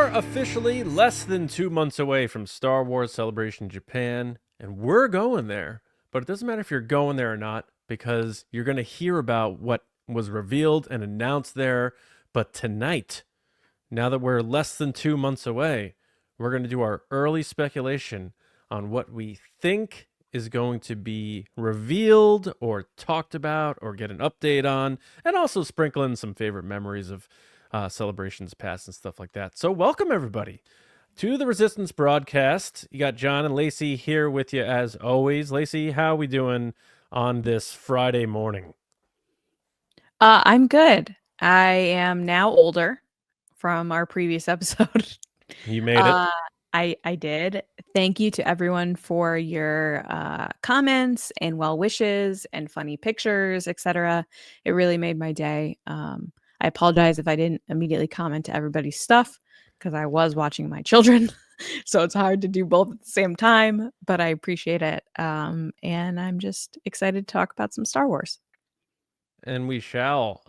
are officially less than 2 months away from Star Wars Celebration Japan, and we're going there. But it doesn't matter if you're going there or not, because you're going to hear about what was revealed and announced there. But tonight, now that we're less than 2 months away, we're going to do our early speculation on what we think is going to be revealed or talked about or get an update on, and also sprinkle in some favorite memories of celebrations past and stuff like that. So welcome everybody to the Resistance broadcast. You got John and Lacey here with you as always. Lacey, how are we doing on this Friday morning? I'm good. I am now older from our previous episode. You made it. I did. Thank you to everyone for your comments and well wishes and funny pictures, etc. It really made my day. I apologize if I didn't immediately comment to everybody's stuff because I was watching my children. So it's hard to do both at the same time, but I appreciate it. And I'm just excited to talk about some Star Wars. And we shall.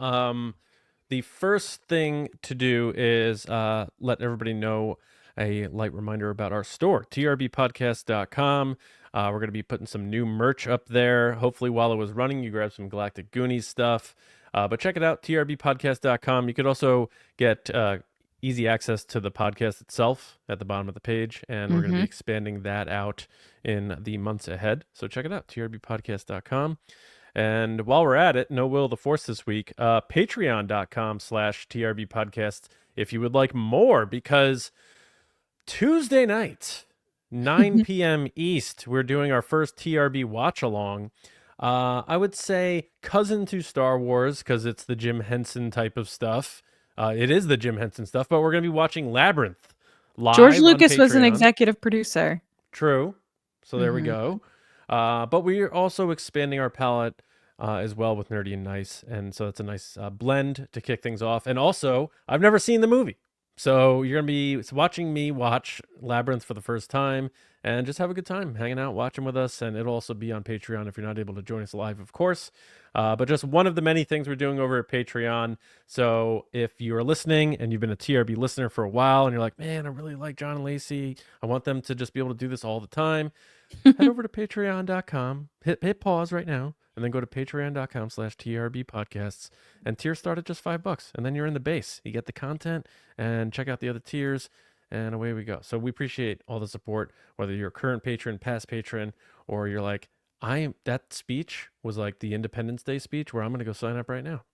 The first thing to do is let everybody know a light reminder about our store, trbpodcast.com. We're going to be putting some new merch up there. Hopefully while it was running, you grabbed some Galactic Goonies stuff. But check it out, trbpodcast.com. You could also get easy access to the podcast itself at the bottom of the page, and we're going to be expanding that out in the months ahead. So check it out, trbpodcast.com. And while we're at it, no will of the force this week, patreon.com/trbpodcast if you would like more, because Tuesday night, 9 p.m. East, we're doing our first TRB watch along. I would say cousin to Star Wars, because it's the Jim Henson type of stuff. It is the Jim Henson stuff, but we're going to be watching Labyrinth live. George Lucas was an executive producer. True. So there we go. But we're also expanding our palette as well with Nerdy and Nice. And so it's a nice blend to kick things off. And also, I've never seen the movie. So you're going to be watching me watch Labyrinth for the first time and just have a good time hanging out, watching with us. And it'll also be on Patreon if you're not able to join us live, of course. But just one of the many things we're doing over at Patreon. So if you're listening and you've been a TRB listener for a while and you're like, man, I really like John and Lacey, I want them to just be able to do this all the time, head over to patreon.com, hit pause right now, and then go to patreon.com/TRBpodcasts, and tiers start at just $5, and then you're in the base. You get the content, and check out the other tiers, and away we go. So we appreciate all the support, whether you're a current patron, past patron, or you're like, that speech was like the Independence Day speech where I'm going to go sign up right now.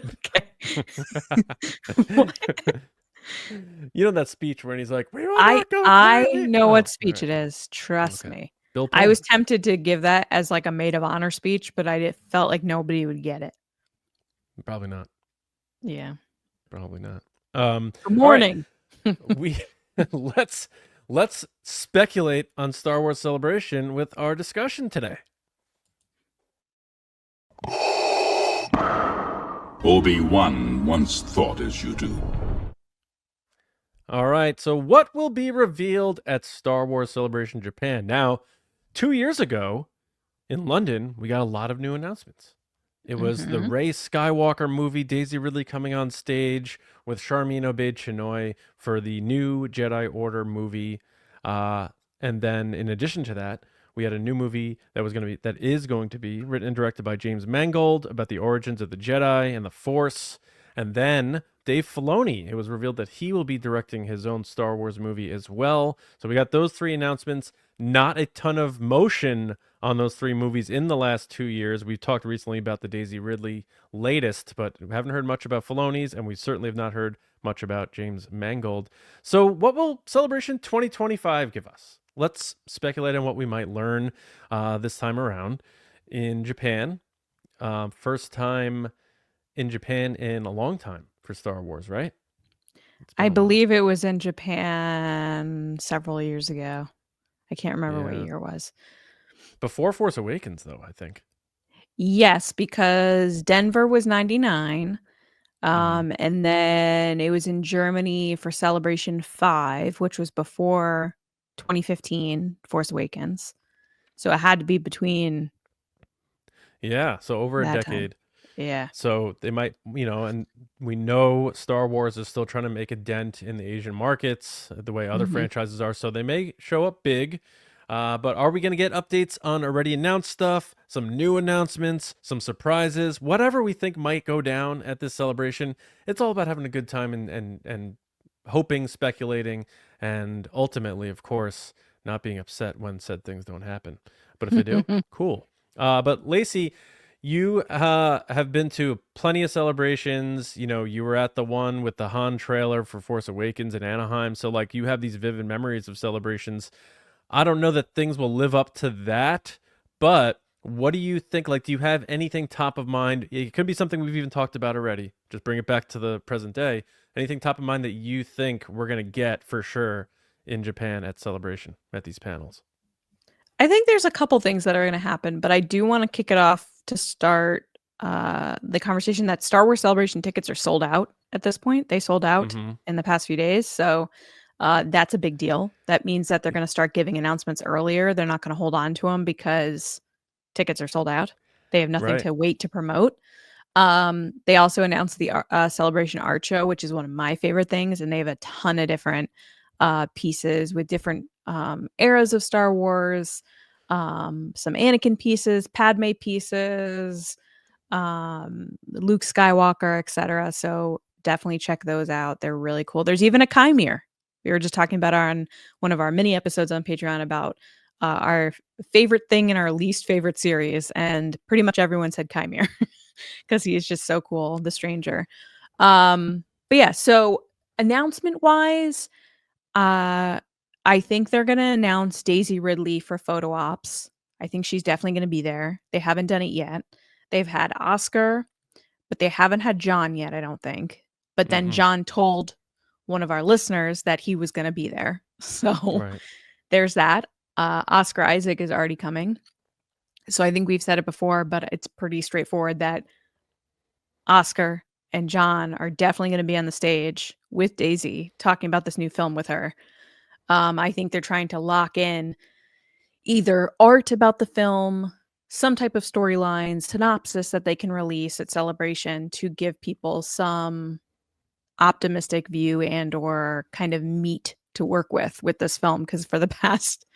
Okay. You know that speech where he's like, I know what speech it is. Trust me. I was tempted to give that as like a maid of honor speech, but I felt like nobody would get it. Probably not. Yeah. Probably not. Good morning. Right. Let's speculate on Star Wars Celebration with our discussion today. Obi-Wan once thought as you do. All right, so what will be revealed at Star Wars Celebration Japan? Now, 2 years ago in London, we got a lot of new announcements. It was the Rey Skywalker movie, Daisy Ridley coming on stage with Charmin Obaid-Chinoy for the new Jedi Order movie. And then in addition to that, we had a new movie that is going to be written and directed by James Mangold about the origins of the Jedi and the Force. And then Dave Filoni, it was revealed that he will be directing his own Star Wars movie as well. So we got those three announcements. Not a ton of motion on those three movies in the last 2 years. We've talked recently about the Daisy Ridley latest, but we haven't heard much about Filoni's, and we certainly have not heard much about James Mangold. So what will Celebration 2025 give us? Let's speculate on what we might learn this time around in Japan. First time in Japan in a long time for Star Wars, right? I believe it was in Japan several years ago. I can't remember what year it was. Before Force Awakens, though, I think. Yes, because Denver was 99. And then it was in Germany for Celebration 5, which was before 2015 Force Awakens. So it had to be between. Yeah, so over a decade. Yeah. So they might, and we know Star Wars is still trying to make a dent in the Asian markets the way other franchises are. So they may show up big. But are we going to get updates on already announced stuff, some new announcements, some surprises, whatever we think might go down at this celebration? It's all about having a good time and hoping, speculating, and ultimately, of course, not being upset when said things don't happen. But if they do, cool. But Lacey, you have been to plenty of celebrations. You were at the one with the Han trailer for Force Awakens in Anaheim. So like you have these vivid memories of celebrations. I don't know that things will live up to that, but what do you think? Like, do you have anything top of mind? It could be something we've even talked about already. Just bring it back to the present day. Anything top of mind that you think we're going to get for sure in Japan at Celebration, at these panels? I think there's a couple things that are going to happen, but I do want to kick it off to start the conversation that Star Wars Celebration tickets are sold out at this point. They sold out in the past few days. So that's a big deal. That means that they're going to start giving announcements earlier. They're not going to hold on to them because tickets are sold out. They have nothing to wait to promote. They also announced the Celebration Art Show, which is one of my favorite things. And they have a ton of different pieces with different eras of Star Wars, some Anakin pieces, Padme pieces, Luke Skywalker, etc. So definitely check those out. They're really cool. There's even a Chimere. We were just talking about on one of our mini episodes on Patreon about our favorite thing and our least favorite series, and pretty much everyone said Chimere because he is just so cool, the Stranger. But yeah, so announcement wise, I think they're gonna announce Daisy Ridley for photo ops. I think she's definitely gonna be there. They haven't done it yet. They've had Oscar, but they haven't had John yet, I don't think. But then John told one of our listeners that he was gonna be there. So there's that. Oscar Isaac is already coming. So I think we've said it before, but it's pretty straightforward that Oscar and John are definitely going to be on the stage with Daisy talking about this new film with her. I think they're trying to lock in either art about the film, some type of storyline, synopsis that they can release at Celebration to give people some optimistic view and or kind of meat to work with this film. Because for the past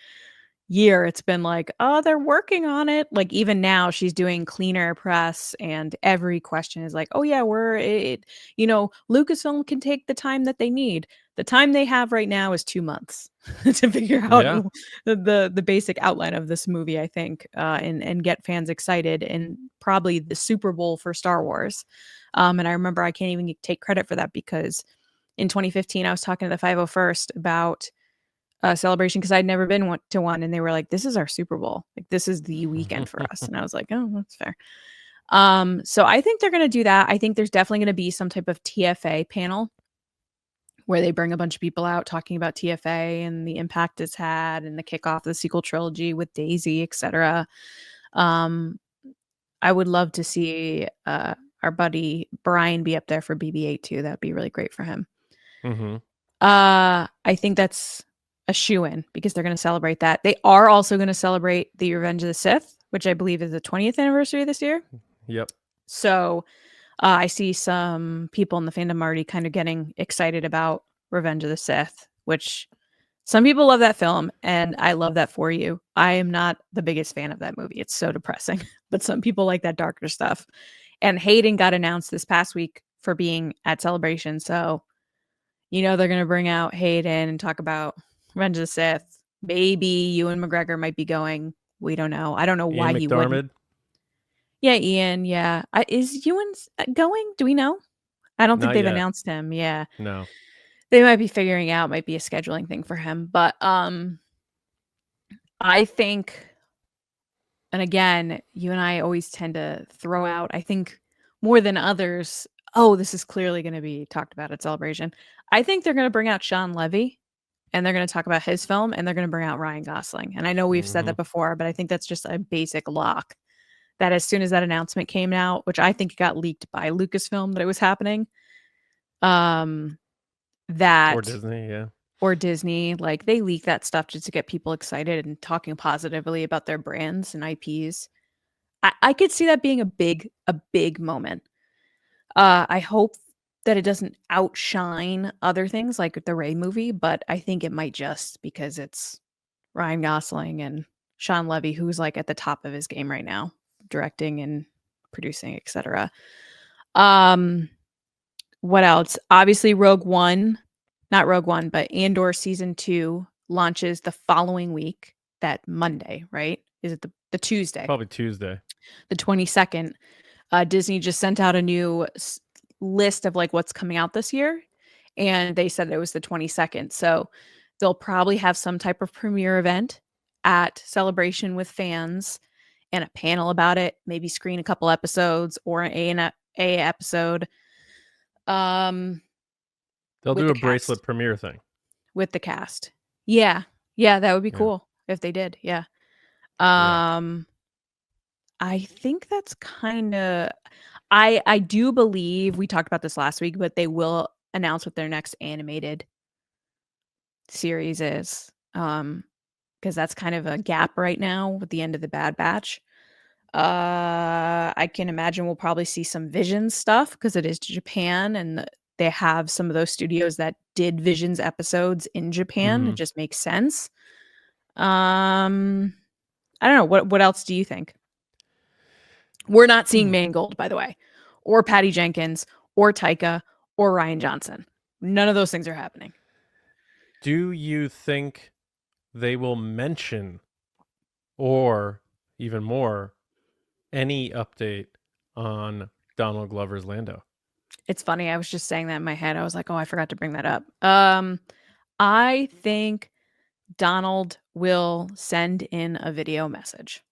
year, it's been like, oh, they're working on it. Like even now she's doing cleaner press and every question is like, oh yeah, Lucasfilm can take the time that they need. The time they have right now is 2 months to figure out the basic outline of this movie, I think, and get fans excited, and probably the Super Bowl for Star Wars. And I remember I can't even take credit for that because in 2015 I was talking to the 501st about Celebration because I'd never been to one, and they were like, this is our Super Bowl, like this is the weekend for us. And I was like, oh, that's fair. So I think they're going to do that. I think there's definitely going to be some type of TFA panel where they bring a bunch of people out talking about TFA and the impact it's had and the kickoff of the sequel trilogy with Daisy, etc. I would love to see our buddy Brian be up there for BB-8 too. That'd be really great for him. I think that's a shoo-in because they're going to celebrate that. They are also going to celebrate the Revenge of the Sith, which I believe is the 20th anniversary this year. Yep. So I see some people in the fandom already kind of getting excited about Revenge of the Sith, which some people love that film, and I love that for you. I am not the biggest fan of that movie. It's so depressing, but some people like that darker stuff. And Hayden got announced this past week for being at Celebration. So, they're going to bring out Hayden and talk about Revenge of the Sith. Maybe Ewan McGregor might be going. We don't know. I don't know why he wouldn't. Yeah, Ian. Yeah. Is Ewan going? Do we know? I don't think they've announced him. Yeah. No. They might be figuring out, might be a scheduling thing for him. But I think, and again, you and I always tend to throw out, I think more than others, oh, this is clearly going to be talked about at Celebration. I think they're going to bring out Sean Levy and they're going to talk about his film and they're going to bring out Ryan Gosling. And I know we've said that before, but I think that's just a basic lock that as soon as that announcement came out, which I think got leaked by Lucasfilm that it was happening, that or Disney, like they leak that stuff just to get people excited and talking positively about their brands and IPs. I could see that being a big moment. I hope that it doesn't outshine other things like the Ray movie, but I think it might just because it's Ryan Gosling and Sean Levy, who's like at the top of his game right now, directing and producing, etc. What else? Obviously, not Rogue One, but Andor season 2 launches the following week, that Monday, right? Is it the Tuesday? Probably Tuesday. The 22nd. Disney just sent out a new list of like what's coming out this year, and they said it was the 22nd. So they'll probably have some type of premiere event at Celebration with fans and a panel about it, maybe screen a couple episodes or an A episode. They'll with do the a bracelet cast. premiere thing. With the cast. Yeah. Yeah, that would be Yeah. cool if they did. Yeah. Correct. I think that's kind of I do believe we talked about this last week, but they will announce what their next animated series is. Because that's kind of a gap right now with the end of the Bad Batch. I can imagine we'll probably see some Visions stuff because it is Japan and they have some of those studios that did Visions episodes in Japan. Mhm. It just makes sense. I don't know. What else do you think? We're not seeing Mangold, by the way, or Patty Jenkins, or Taika, or Ryan Johnson. None of those things are happening. Do you think they will mention, or even more, any update on Donald Glover's Lando? It's funny. I was just saying that in my head. I was like, oh, I forgot to bring that up. I think Donald will send in a video message.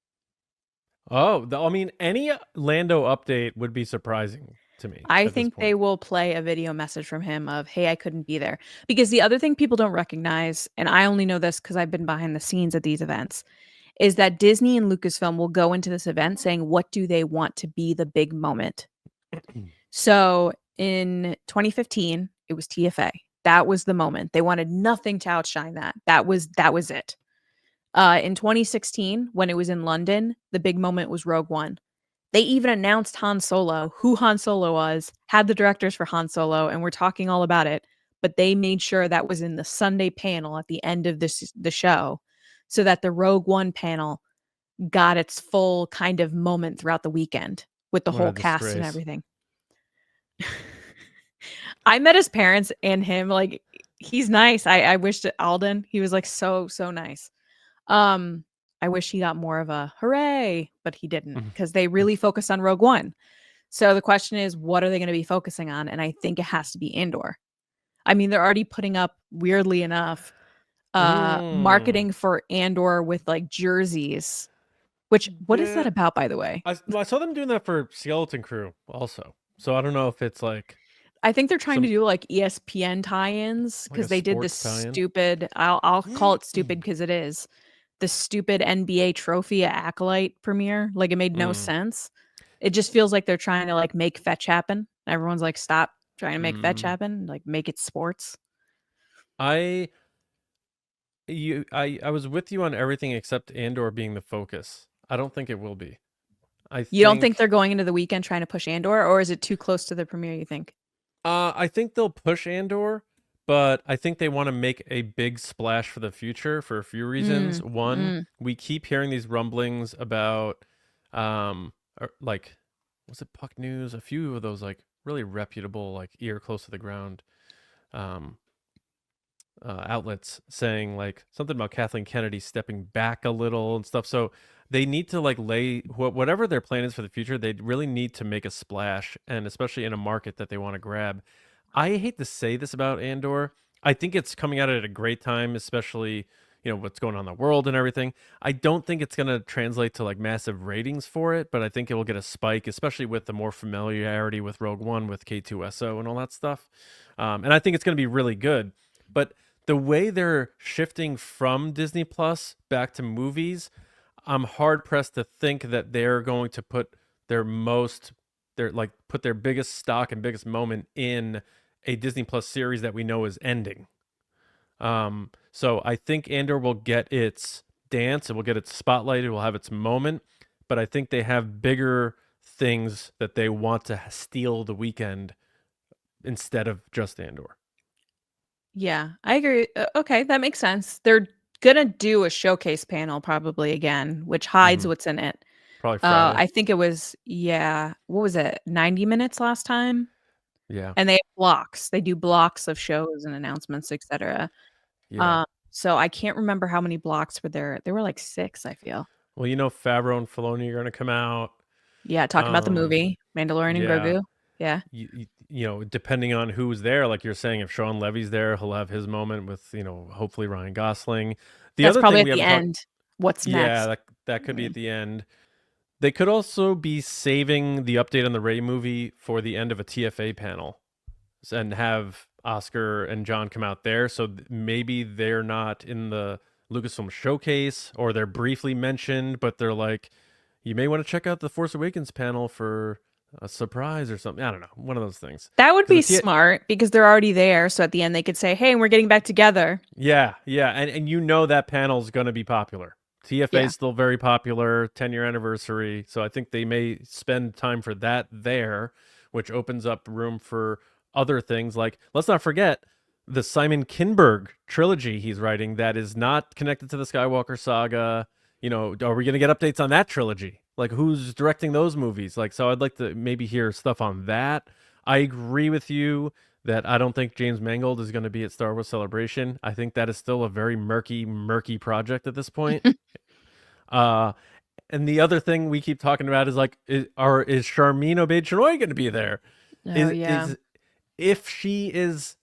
Oh, I mean, any Lando update would be surprising to me. I at this think point. they will play a video message from him of, hey, I couldn't be there. Because the other thing people don't recognize, and I only know this because I've been behind the scenes at these events, is that Disney and Lucasfilm will go into this event saying, what do they want to be the big moment? So in 2015, it was TFA. That was the moment. They wanted nothing to outshine that. That was it. In 2016, when it was in London, the big moment was Rogue One. They even announced Han Solo, who Han Solo was, had the directors for Han Solo, and we're talking all about it. But they made sure that was in the Sunday panel at the end of the show, so that the Rogue One panel got its full kind of moment throughout the weekend with the What whole a cast and disgrace. everything. I met his parents and him. Like, he's nice. I wished Alden. He was like so nice. I wish he got more of a hooray, but he didn't because they really focused on Rogue One. So the question is, what are they going to be focusing on? And I think it has to be Andor. I mean, they're already putting up, weirdly enough, marketing for Andor with like jerseys. Which, what is that about, by the way? I saw them doing that for Skeleton Crew also. So I don't know if it's like, I think they're trying to do like ESPN tie-ins because a they did this sports tie-in? stupid. I'll call it stupid because it is the stupid NBA trophy acolyte premiere. Like, it made no sense. It just feels like they're trying to like make fetch happen. Everyone's like, stop trying to make fetch happen. Like, make it sports. I was with you on everything except Andor being the focus. I don't think it will be. You don't think they're going into the weekend trying to push Andor, or is it too close to the premiere, you think? I think they'll push Andor, but I think they want to make a big splash for the future for a few reasons. One, we keep hearing these rumblings about, like, was it Puck News? A few of those like really reputable, like ear close to the ground, outlets saying like something about Kathleen Kennedy stepping back a little and stuff. So they need to like lay whatever their plan is for the future. They really need to make a splash, and especially in a market that they want to grab. I hate to say this about Andor. I think it's coming out at a great time, especially, you know, what's going on in the world and everything. I don't think it's going to translate to like massive ratings for it, but I think it will get a spike, especially with the more familiarity with Rogue One, with K2SO and all that stuff. And I think it's going to be really good. But the way they're shifting from Disney Plus back to movies, I'm hard pressed to think that they're going to put their biggest stock and biggest moment in a Disney Plus series that we know is ending. So I think Andor will get its dance, it will get its spotlight, it will have its moment, but I think they have bigger things that they want to steal the weekend instead of just Andor. Yeah, I agree. Okay, that makes sense. They're gonna do a showcase panel probably again, which hides what's in it. Probably Friday. I think it was, what was it? 90 minutes last time? Yeah. And they have blocks. They do blocks of shows and announcements, etc. Yeah. So I can't remember how many blocks were there. There were like 6, I feel. Well, Favreau and Filoni are going to come out. Yeah, talking about the movie, Mandalorian and Yeah. Grogu. Yeah. Depending on who's there, like you're saying, if Sean Levy's there, he'll have his moment with, hopefully Ryan Gosling. The That's other probably thing at we the haven't talked, end. What's next? yeah, that could be at the end. They could also be saving the update on the Rey movie for the end of a TFA panel and have Oscar and John come out there. So maybe they're not in the Lucasfilm showcase, or they're briefly mentioned, but they're like, you may want to check out the Force Awakens panel for a surprise or something. I don't know. One of those things. That would be smart because they're already there. So at the end, they could say, hey, we're getting back together. Yeah. And that panel's going to be popular. TFA is still very popular, 10-year anniversary. So I think they may spend time for that there, which opens up room for other things. Like, let's not forget the Simon Kinberg trilogy he's writing that is not connected to the Skywalker saga. Are we going to get updates on that trilogy? Like, who's directing those movies? Like, so I'd like to maybe hear stuff on that. I agree with you that I don't think James Mangold is going to be at Star Wars Celebration. I think that is still a very murky project at this point. And the other thing we keep talking about is like, is Charmin Obaid-Chinoy going to be there? If she is,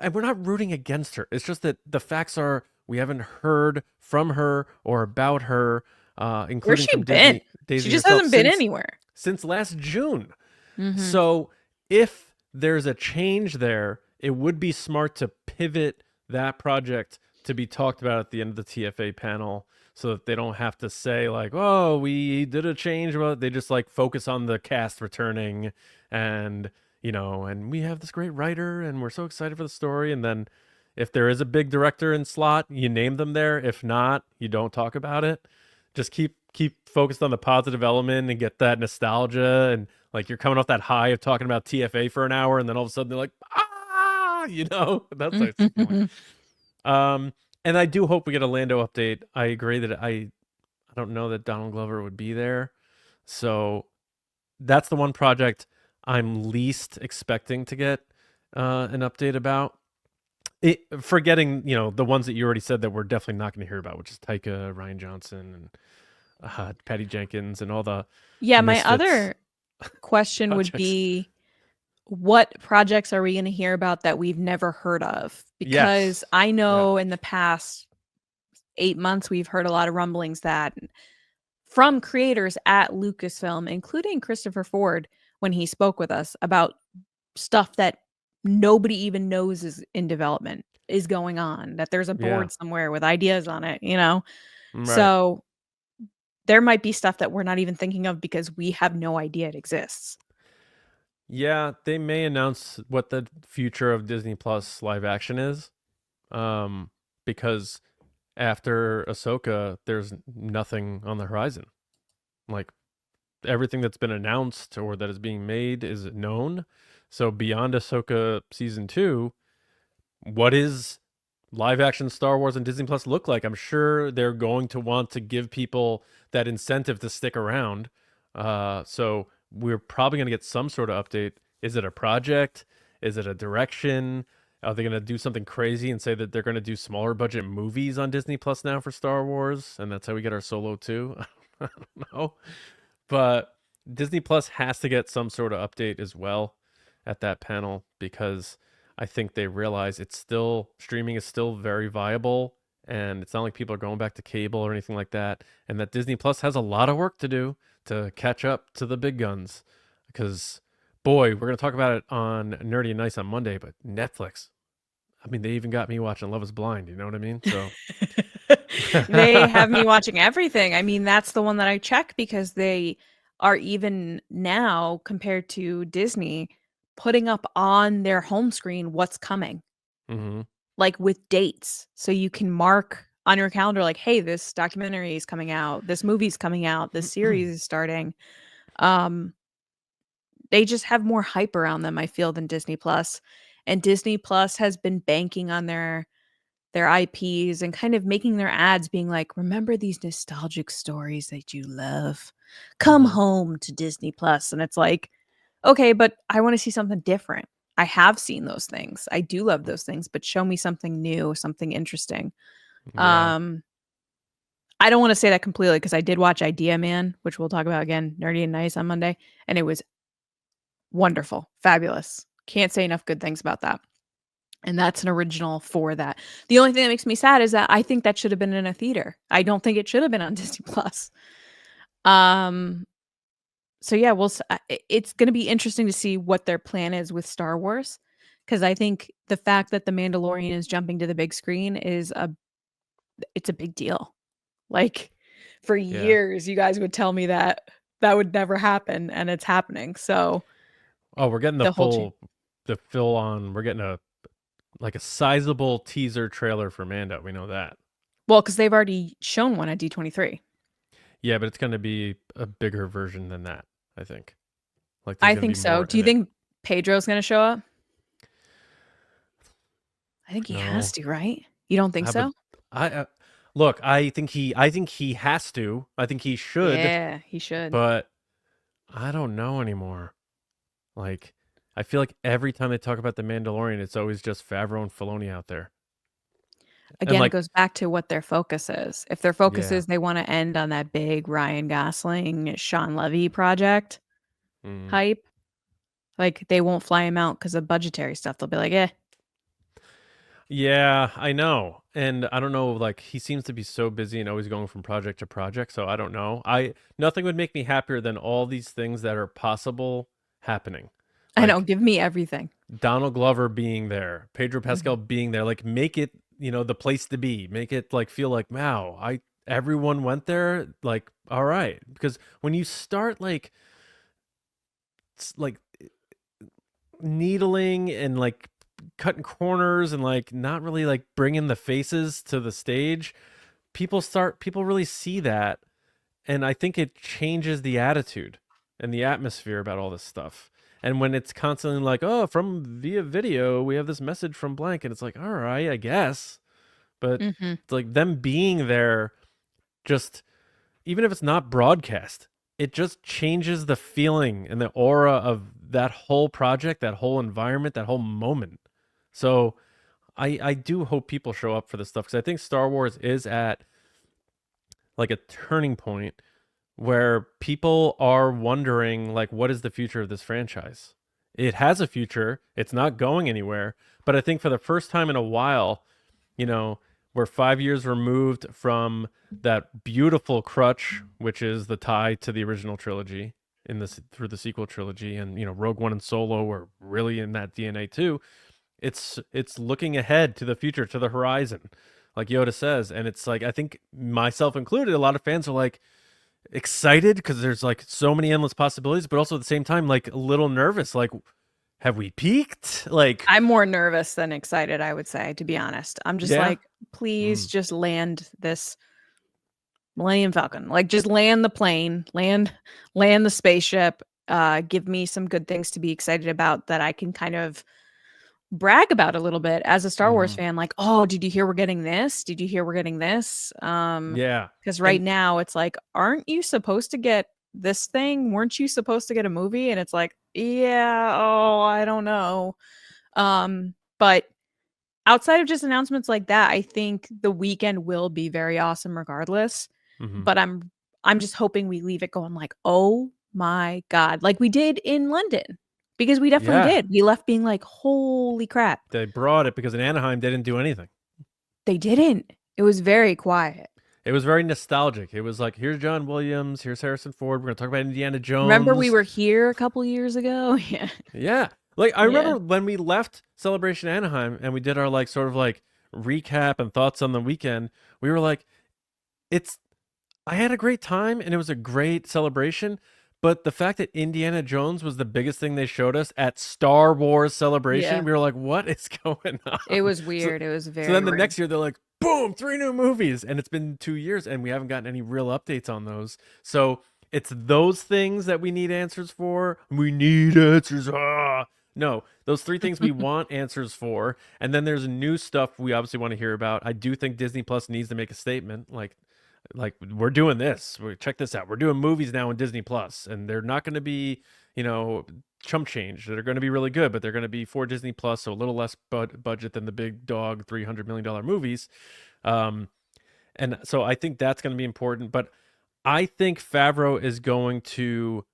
and we're not rooting against her. It's just that the facts are we haven't heard from her or about her, including Where's she from been? Disney She just hasn't been anywhere since last June. So if there's a change there, it would be smart to pivot that project to be talked about at the end of the TFA panel, so that they don't have to say like, oh, we did a change. Well, they just like focus on the cast returning and and we have this great writer and we're so excited for the story. And then if there is a big director in slot, you name them there. If not, you don't talk about it. Just keep focused on the positive element and get that nostalgia. And like, you're coming off that high of talking about TFA for an hour, and then all of a sudden they're like, that's like, and I do hope we get a Lando update. I agree that I don't know that Donald Glover would be there. So that's the one project I'm least expecting to get an update about. Forgetting, the ones that you already said that we're definitely not going to hear about, which is Taika, Ryan Johnson, and Patty Jenkins, and all the my other question would be, what projects are we going to hear about that we've never heard of? Because I know in the past 8 months, we've heard a lot of rumblings that from creators at Lucasfilm, including Christopher Ford, when he spoke with us about stuff that nobody even knows is in development, is going on, that there's a board somewhere with ideas on it, Right. So there might be stuff that we're not even thinking of because we have no idea it exists. Yeah, they may announce what the future of Disney Plus live action is, because after Ahsoka, there's nothing on the horizon. Like, everything that's been announced or that is being made is known. So beyond Ahsoka season 2, what is live action Star Wars and Disney Plus look like? I'm sure they're going to want to give people that incentive to stick around. So we're probably going to get some sort of update. Is it a project? Is it a direction? Are they going to do something crazy and say that they're going to do smaller budget movies on Disney Plus now for Star Wars? And that's how we get our Solo 2? I don't know. But Disney Plus has to get some sort of update as well at that panel, because I think they realize streaming is still very viable, and it's not like people are going back to cable or anything like that, and that Disney Plus has a lot of work to do to catch up to the big guns. Because, boy, we're going to talk about it on Nerdy and Nice on Monday, but Netflix, I mean, they even got me watching Love is Blind, you know what I mean? So they have me watching everything. I mean, that's the one that I check because they are, even now compared to Disney, putting up on their home screen what's coming, like with dates, so you can mark on your calendar, like, hey, this documentary is coming out, this movie's coming out, this series is starting. They just have more hype around them, I feel, than Disney Plus. And Disney Plus has been banking on their IPs and kind of making their ads being like, remember these nostalgic stories that you love? Come home to Disney Plus. And it's like, okay, but I want to see something different. I have seen those things. I do love those things, but show me something new, something interesting. Yeah. I don't want to say that completely because I did watch Idea Man, which we'll talk about again, Nerdy and Nice on Monday, and it was wonderful, fabulous. Can't say enough good things about that. And that's an original for that. The only thing that makes me sad is that I think that should have been in a theater. I don't think it should have been on Disney Plus. So yeah, it's going to be interesting to see what their plan is with Star Wars, because I think the fact that The Mandalorian is jumping to the big screen it's a big deal. Like, for years, you guys would tell me that would never happen, and it's happening. So, we're getting we're getting a sizable teaser trailer for Mando. We know that. Well, because they've already shown one at D23. Yeah, but it's going to be a bigger version than that, I think. Like, I think so. Do you think Pedro's going to show up? I think he has to, right? You don't think so? Look, I think he has to. I think he should. Yeah, he should. But I don't know anymore. Like, I feel like every time they talk about The Mandalorian, it's always just Favreau and Filoni out there. Again, it goes back to what their focus is. If their focus is they want to end on that big Ryan Gosling, Sean Levy project hype, like, they won't fly him out because of budgetary stuff. They'll be like, eh. Yeah, I know. And I don't know, like, he seems to be so busy and always going from project to project, so I don't know. Nothing would make me happier than all these things that are possible happening. Like, I know, give me everything. Donald Glover being there, Pedro Pascal being there, like, make it, the place to be. Make it like feel like, wow, everyone went there, like, all right. Because when you start like needling and like cutting corners and like not really like bringing the faces to the stage, people really see that, and I think it changes the attitude and the atmosphere about all this stuff. And when it's constantly like, oh, from via video we have this message from blank, and it's like, all right, I guess, but it's like them being there, just even if it's not broadcast, it just changes the feeling and the aura of that whole project, that whole environment, that whole moment. So I do hope people show up for this stuff, because I think Star Wars is at like a turning point where people are wondering, like, what is the future of this franchise? It has a future. It's not going anywhere. But I think for the first time in a while, we're 5 years removed from that beautiful crutch, which is the tie to the original trilogy through the sequel trilogy. And, Rogue One and Solo were really in that DNA too. It's looking ahead to the future, to the horizon, like Yoda says. And it's like, I think, myself included, a lot of fans are like excited because there's like so many endless possibilities, but also at the same time, like a little nervous, like, have we peaked? Like, I'm more nervous than excited, I would say, to be honest. I'm just like, please just land this Millennium Falcon. Like, just land the plane, land the spaceship. Give me some good things to be excited about that I can kind of brag about a little bit as a Star Wars fan. Like, oh, did you hear we're getting this? Did you hear we're getting this? Yeah. Because right now it's like, aren't you supposed to get this thing? Weren't you supposed to get a movie? And it's like, yeah, I don't know. But outside of just announcements like that, I think the weekend will be very awesome regardless. But I'm just hoping we leave it going like, oh my God, like we did in London. Because we definitely did. We left being like, holy crap. They brought it, because in Anaheim, they didn't do anything. They didn't. It was very quiet. It was very nostalgic. It was like, here's John Williams, here's Harrison Ford. We're going to talk about Indiana Jones. Remember we were here a couple years ago? Yeah. Yeah. Like, I remember when we left Celebration Anaheim and we did our like sort of like recap and thoughts on the weekend, we were like, I had a great time and it was a great celebration. But the fact that Indiana Jones was the biggest thing they showed us at Star Wars Celebration, we were like, what is going on? It was weird. It was very So then the weird. next year, they're like, boom, 3 new movies, and it's been 2 years and we haven't gotten any real updates on those. So it's those things that we need answers for. We need answers. No, those 3 things we want answers for, and then there's new stuff we obviously want to hear about. I do think Disney Plus needs to make a statement like we're doing this. Check this out. We're doing movies now on Disney Plus, and they're not going to be, chump change. They're going to be really good, but they're going to be for Disney Plus, so a little less budget than the big dog $300 million movies. And so I think that's going to be important. But I think Favreau is going to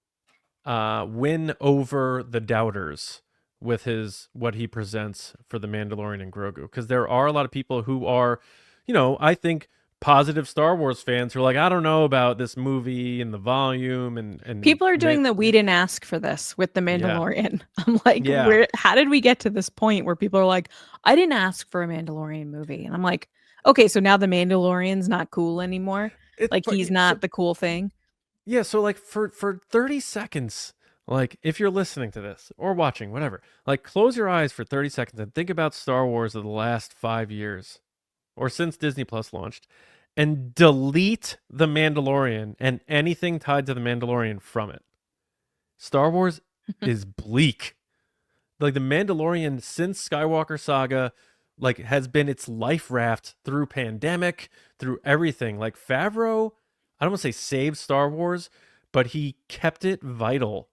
win over the doubters with what he presents for The Mandalorian and Grogu, because there are a lot of people who are, I think, positive Star Wars fans who are like, I don't know about this movie and the volume and people are doing we didn't ask for this with The Mandalorian. Yeah. I'm like, how did we get to this point where people are like, I didn't ask for a Mandalorian movie? And I'm like, okay, so now The Mandalorian's not cool anymore. He's not the cool thing. Yeah, so like for 30 seconds, like if you're listening to this or watching, whatever, like close your eyes for 30 seconds and think about Star Wars of the last 5 years or since Disney Plus launched, and delete The Mandalorian and anything tied to The Mandalorian from it. Star Wars is bleak. Like The Mandalorian since Skywalker Saga, like has been its life raft through pandemic, through everything. Like Favreau, I don't want to say saved Star Wars, but he kept it vital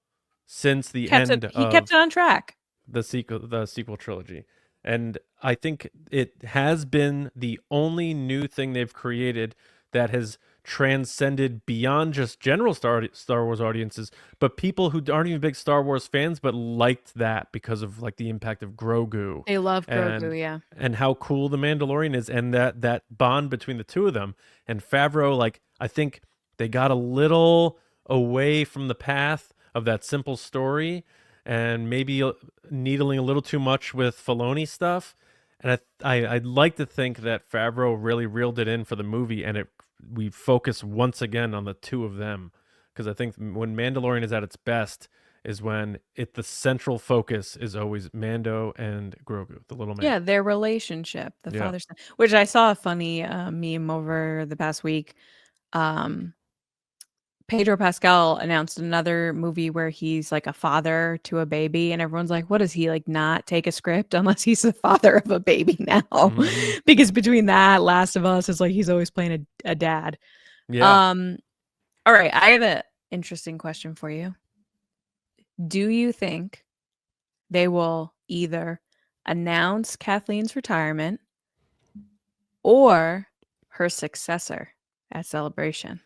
since the end. He kept it on track. The sequel trilogy. And I think it has been the only new thing they've created that has transcended beyond just general Star Wars audiences, but people who aren't even big Star Wars fans, but liked that because of like the impact of Grogu. They love Grogu, yeah. And how cool The Mandalorian is, and that bond between the two of them. And Favreau, like, I think they got a little away from the path of that simple story, and maybe needling a little too much with Filoni stuff. And I'd like to think that Favreau really reeled it in for the movie, and we focus once again on the two of them. Because I think when Mandalorian is at its best is when the central focus is always Mando and Grogu, the little man. Yeah, their relationship, the father-son. Which I saw a funny meme over the past week. Pedro Pascal announced another movie where he's like a father to a baby, and everyone's like, what does he like not take a script unless he's the father of a baby now? Mm-hmm. Because between that, Last of Us is like he's always playing a dad. Yeah. All right, I have an interesting question for you. Do you think they will either announce Kathleen's retirement or her successor at Celebration?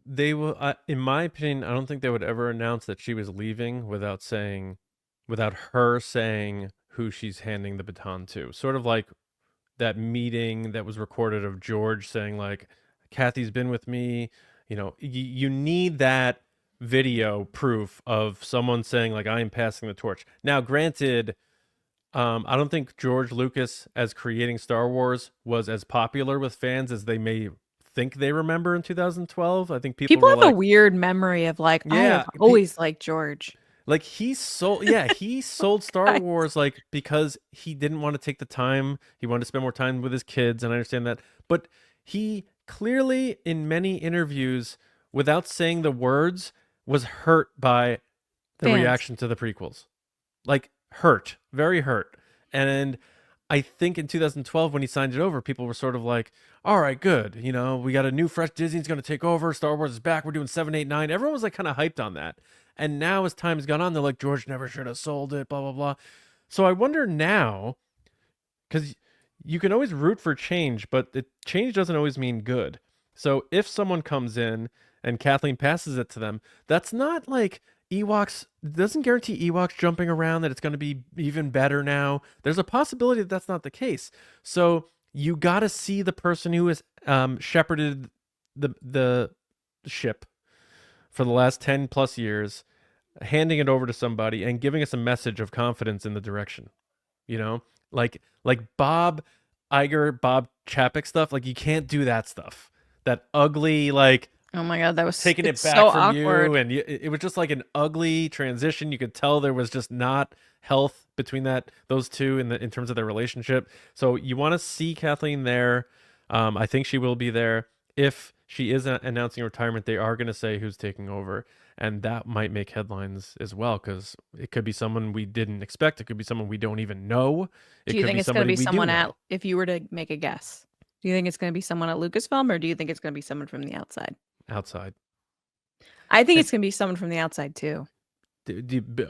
They will, in my opinion, I don't think they would ever announce that she was leaving without her saying who she's handing the baton to. Sort of like that meeting that was recorded of George saying like, Kathy's been with me. You need that video proof of someone saying like, I am passing the torch. Now, granted, I don't think George Lucas, as creating Star Wars, was as popular with fans as they may think they remember in 2012. I think people have a weird memory of like, I have always liked George. Like he sold Star Wars like because he didn't want to take the time. He wanted to spend more time with his kids, and I understand that. But he clearly, in many interviews, without saying the words, was hurt by the reaction to the prequels. Like hurt, very hurt. And I think in 2012, when he signed it over, people were sort of like, all right, good. We got a new fresh Disney's going to take over. Star Wars is back. We're doing 7, 8, 9. Everyone was like kind of hyped on that. And now as time has gone on, they're like, George never should have sold it, blah, blah, blah. So I wonder now, because you can always root for change, but change doesn't always mean good. So if someone comes in and Kathleen passes it to them, that's not like Ewoks, doesn't guarantee Ewoks jumping around that it's going to be even better now. There's a possibility that that's not the case. So you got to see the person who has shepherded the ship for the last 10 plus years, handing it over to somebody and giving us a message of confidence in the direction. Like Bob Iger, Bob Chapek stuff. Like you can't do that stuff. That ugly, like, oh my God, that was taking it back from awkward. You, and it was just like an ugly transition. You could tell there was just not health between those two in terms of their relationship. So you want to see Kathleen there. I think she will be there. If she is announcing retirement, they are going to say who's taking over, and that might make headlines as well, because it could be someone we didn't expect. It could be someone we don't even know. Do you think it's going to be someone at? If you were to make a guess, do you think it's going to be someone at Lucasfilm, or do you think it's going to be someone from the outside? Outside. I think it's going to be someone from the outside too.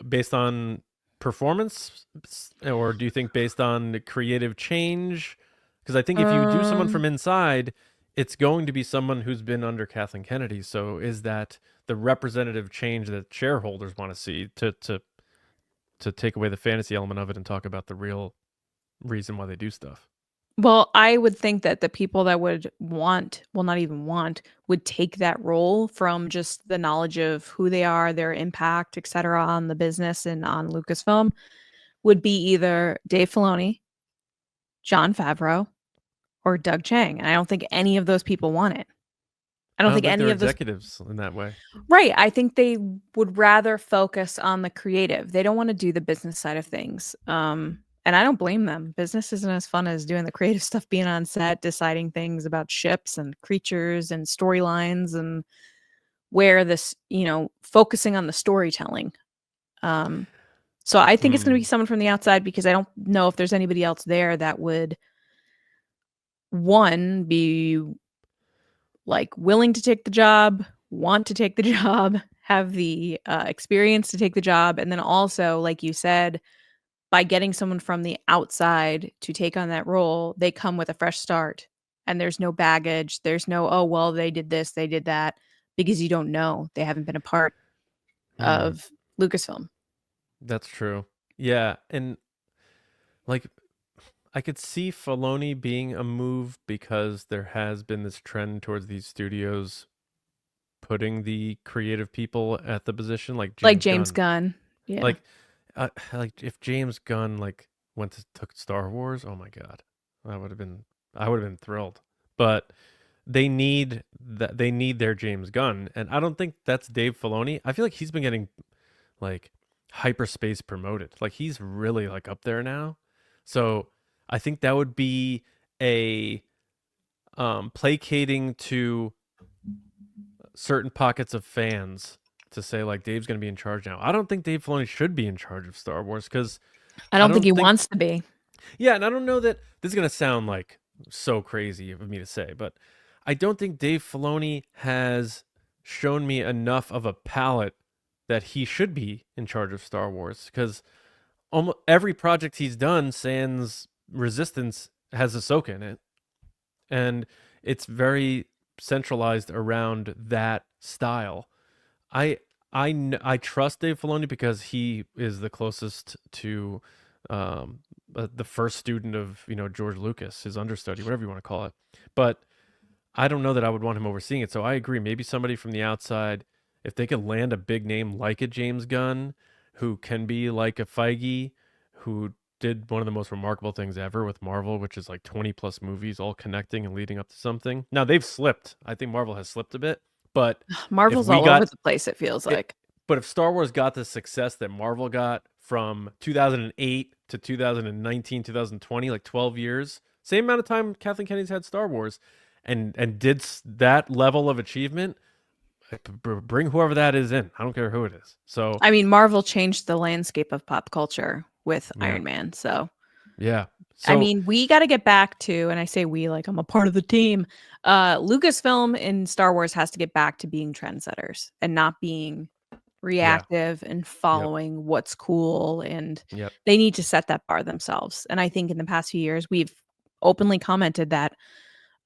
Based on performance, or do you think based on the creative change? Because I think if you do someone from inside, it's going to be someone who's been under Kathleen Kennedy. So is that the representative change that shareholders want to see to take away the fantasy element of it and talk about the real reason why they do stuff? Well, I would think that the people that would want, well, not even want, would take that role from just the knowledge of who they are, their impact, etc., on the business and on Lucasfilm, would be either Dave Filoni, Jon Favreau, or Doug Chiang. And I don't think any of those people want it. I don't think any of those executives in that way. Right. I think they would rather focus on the creative. They don't want to do the business side of things. And I don't blame them. Business isn't as fun as doing the creative stuff, being on set, deciding things about ships and creatures and storylines, and where this, focusing on the storytelling. So I think it's going to be someone from the outside, because I don't know if there's anybody else there that would, one, be like willing to take the job, want to take the job, have the experience to take the job. And then also, like you said, by getting someone from the outside to take on that role, they come with a fresh start, and there's no baggage. There's no, oh, well, they did this, they did that, because you don't know. They haven't been a part of Lucasfilm. That's true. Yeah. And like, I could see Filoni being a move, because there has been this trend towards these studios putting the creative people at the position, like James Gunn. Yeah. Like if James Gunn took Star Wars, oh my God, I would have been thrilled. But they need their James Gunn, and I don't think that's Dave Filoni. I feel like he's been getting like hyperspace promoted. Like he's really like up there now. So I think that would be a placating to certain pockets of fans to say like Dave's going to be in charge now. I don't think Dave Filoni should be in charge of Star Wars, because I don't think he wants to be. Yeah, and I don't know that this is going to sound like so crazy of me to say, but I don't think Dave Filoni has shown me enough of a palette that he should be in charge of Star Wars, because almost every project he's done, sans Resistance, has Ahsoka in it, and it's very centralized around that style. I trust Dave Filoni because he is the closest to the first student of George Lucas, his understudy, whatever you want to call it. But I don't know that I would want him overseeing it. So I agree. Maybe somebody from the outside, if they could land a big name like a James Gunn, who can be like a Feige, who did one of the most remarkable things ever with Marvel, which is like 20 plus movies all connecting and leading up to something. Now they've slipped. I think Marvel has slipped a bit, but Marvel's all over the place, it feels like. But if Star Wars got the success that Marvel got from 2008 to 2019, 2020, like 12 years, same amount of time Kathleen Kennedy's had Star Wars, and did that level of achievement, bring whoever that is in. I don't care who it is. So I mean, Marvel changed the landscape of pop culture with Iron Man. So yeah. I mean, we got to get back to, and I say we like I'm a part of the team. Lucasfilm in Star Wars has to get back to being trendsetters and not being reactive and following what's cool. And they need to set that bar themselves. And I think in the past few years, we've openly commented that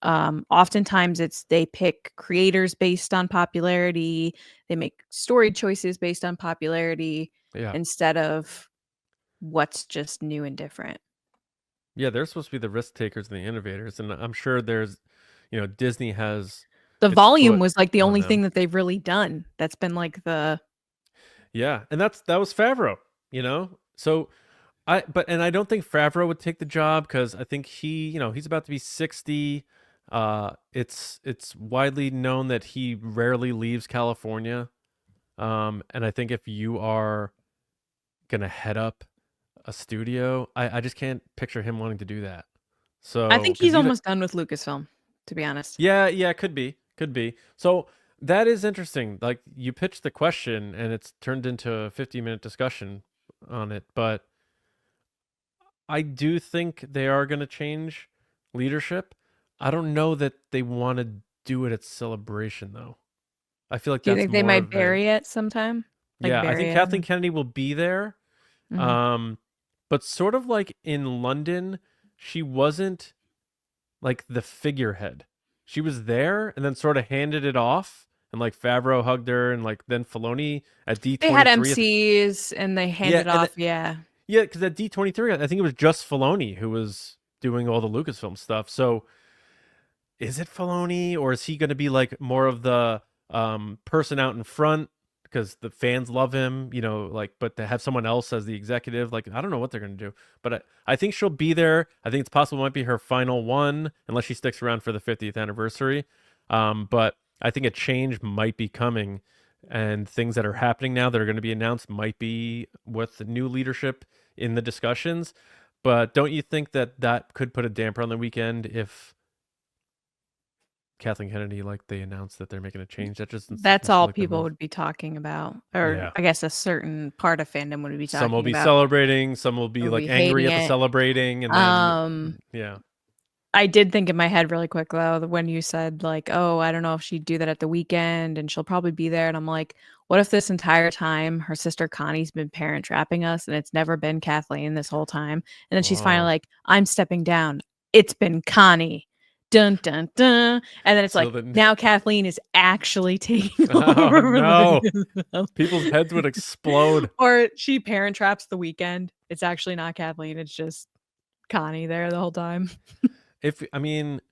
oftentimes they pick creators based on popularity. They make story choices based on popularity instead of what's just new and different. Yeah, they're supposed to be the risk takers and the innovators, and I'm sure there's, Disney has the volume was like the only thing that they've really done. That's been like the and that was Favreau, So I don't think Favreau would take the job, because I think he's about to be 60. It's widely known that he rarely leaves California, and I think if you are gonna head up a studio. I just can't picture him wanting to do that. So I think 'cause he's almost done with Lucasfilm, to be honest. yeah, could be. So that is interesting. Like you pitched the question and it's turned into a 50-minute discussion on it, but I do think they are going to change leadership. I don't know that they want to do it at Celebration though. I feel like Do you that's think they more might of bury it sometime? Like yeah, I bury think it? Kathleen Kennedy will be there. Mhm. But sort of like in London, she wasn't like the figurehead. She was there and then sort of handed it off, and like Favreau hugged her, and like then Filoni at They had D23. MCs and they Yeah, handed and off. Yeah. yeah, because at D23, I think it was just Filoni who was doing all the Lucasfilm stuff. So is it Filoni, or is he going to be like more of the person out in front because the fans love him, you know, like, but to have someone else as the executive, like, I don't know what they're going to do, but I think she'll be there. I think it's possible it might be her final one unless she sticks around for the 50th anniversary. But I think a change might be coming, and things that are happening now that are going to be announced might be with the new leadership in the discussions. But don't you think that that could put a damper on the weekend if Kathleen Kennedy, like they announced that they're making a change? That just That's seems all like the people move. would be talking about. Or Yeah. I guess a certain part of fandom would be Some will talking be about. celebrating, some will be Will like be angry hating at the it. celebrating, and then yeah. I did think in my head really quick though when you said like, "Oh, I don't know if she'd do that at the weekend and she'll probably be there." And I'm like, "What if this entire time her sister Connie's been parent trapping us and it's never been Kathleen this whole time?" And then she's finally Oh. like, "I'm stepping down. It's been Connie." Dun dun dun. And then it's So like, then now Kathleen is actually taking oh over for no. Lucasfilm. People's heads would explode. Or she parent traps the weekend. It's actually not Kathleen, it's just Connie there the whole time. If I mean,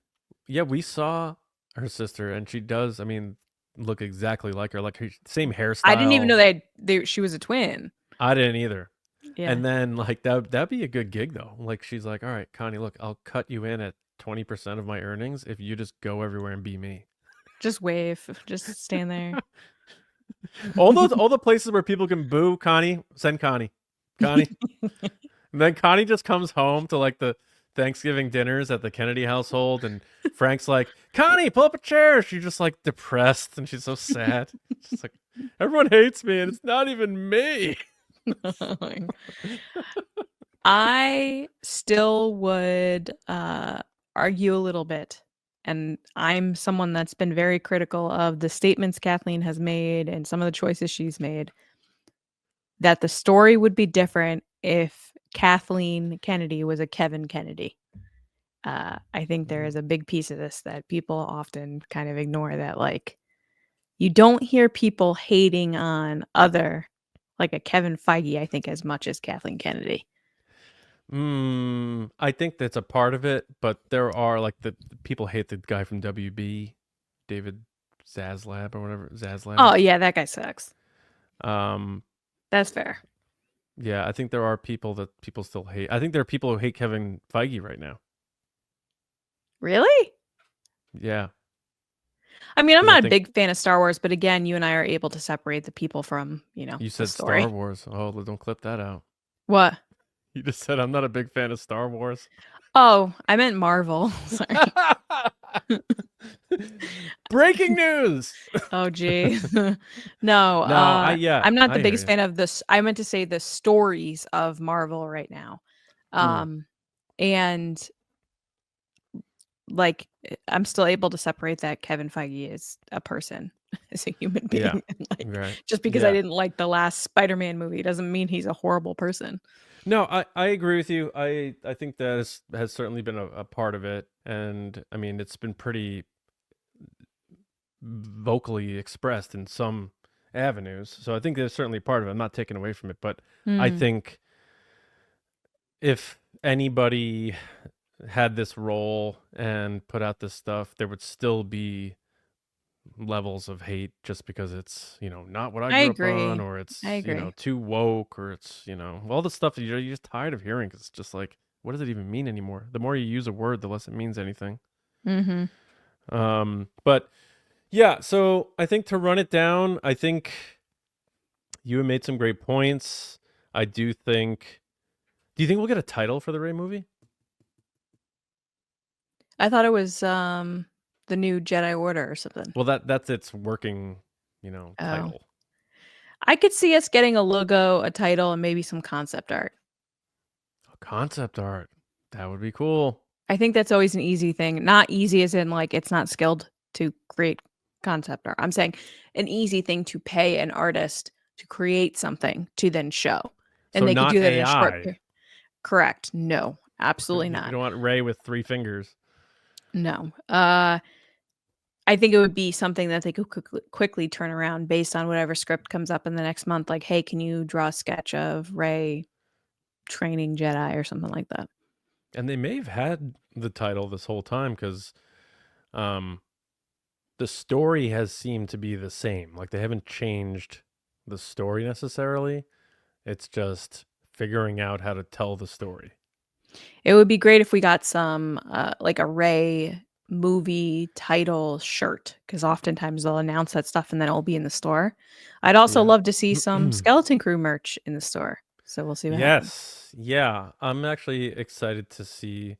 yeah, we saw her sister and she does, I mean, look exactly like her, like her same hairstyle. I didn't even know she was a twin. I didn't either. Yeah. And then like that'd be a good gig though. Like she's like, "All right, Connie, look, I'll cut you in at 20% of my earnings if you just go everywhere and be me." Just wave. Just stand there. all the places where people can boo Connie, send Connie. And then Connie just comes home to like the Thanksgiving dinners at the Kennedy household, and Frank's like, "Connie, pull up a chair." She's just like depressed and she's so sad. She's like, "Everyone hates me and it's not even me." I still would argue a little bit. And I'm someone that's been very critical of the statements Kathleen has made and some of the choices she's made. That the story would be different if Kathleen Kennedy was a Kevin Kennedy. I think there is a big piece of this that people often kind of ignore, that like you don't hear people hating on other like a Kevin Feige, I think, as much as Kathleen Kennedy. I think that's a part of it, but there are like the people hate the guy from WB, David Zaslav or whatever. Zaslav. Oh yeah, that guy sucks. Um, That's fair. Yeah, I think there are people that people still hate. I think there are people who hate Kevin Feige right now. Really? Yeah. I mean, I'm 'Cause I not a think big fan of Star Wars, but again, you and I are able to separate the people from, you the said story. Star Wars. Oh, don't clip that out. What? You just said I'm not a big fan of Star Wars. Oh, I meant Marvel. Sorry. Breaking news. Oh, gee. No, yeah, I'm not the I hear biggest you. fan of this. I meant to say the stories of Marvel right now. And like, I'm still able to separate that Kevin Feige is a person, as a human being. Yeah. And, like, Right. just because I Yeah. didn't like the last Spider-Man movie doesn't mean he's a horrible person. No, I agree with you. I think that has certainly been a part of it, and I mean it's been pretty vocally expressed in some avenues. So I think there's certainly part of it. I'm not taking away from it, but I think if anybody had this role and put out this stuff, there would still be levels of hate just because it's, not what I grew up on, or it's, I agree. too woke, or it's, all the stuff that you're just tired of hearing, because it's just like, what does it even mean anymore? The more you use a word, the less it means anything. But yeah, so I think to run it down, I think you have made some great points. I do think Do you think we'll get a title for the Rey movie? I thought it was the new Jedi Order or something. Well, that's its working, Oh. title. I could see us getting a logo, a title, and maybe some concept art. Concept art. That would be cool. I think that's always an easy thing. Not easy as in like it's not skilled to create concept art. I'm saying an easy thing to pay an artist to create something to then show. And So they could not do that in a short AI. period. Correct. No, absolutely You not. don't want Rey with 3 fingers. No. I think it would be something that they could quickly turn around based on whatever script comes up in the next month. Like, hey, can you draw a sketch of Rey training Jedi or something like that? And they may have had the title this whole time because the story has seemed to be the same. Like, they haven't changed the story necessarily. It's just figuring out how to tell the story. It would be great if we got some like a Rey movie title shirt, because oftentimes they'll announce that stuff and then it'll be in the store. I'd also Yeah. love to see some Skeleton Crew merch in the store. So we'll see what happens. Yeah. I'm actually excited to see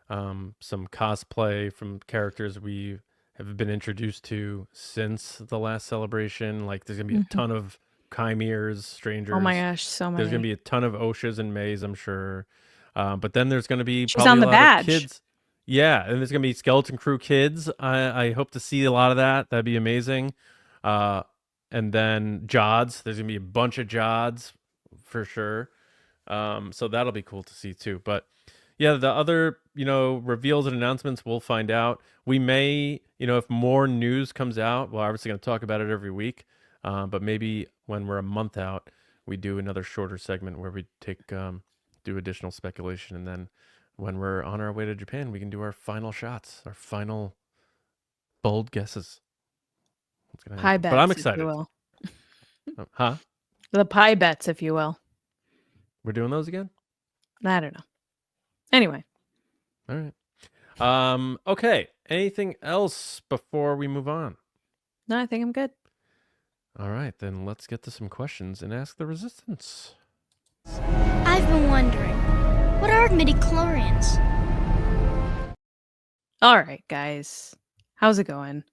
some cosplay from characters we have been introduced to since the last celebration. Like, there's gonna be a ton of chimeras, strangers. Oh my gosh, so many. There's gonna be a ton of Oshas and Mays, I'm sure. But then there's gonna be She's probably on a the lot badge. of kids. Yeah, and there's gonna be Skeleton Crew kids. I hope to see a lot of that. That'd be amazing. And then Jods. There's gonna be a bunch of Jods for sure. So that'll be cool to see too. But yeah, the other, reveals and announcements, we'll find out. We may, if more news comes out, we're obviously going to talk about it every week. But maybe when we're a month out, we do another shorter segment where we do additional speculation. And then when we're on our way to Japan, we can do our final shots, our final bold guesses. Pie bets, but I'm if excited. you will. Huh? The pie bets, if you will. We're doing those again? I don't know. Anyway. All right. Okay. Anything else before we move on? No, I think I'm good. All right, then let's get to some questions and ask the resistance. I've been wondering, what are midichlorians? All right, guys. How's it going?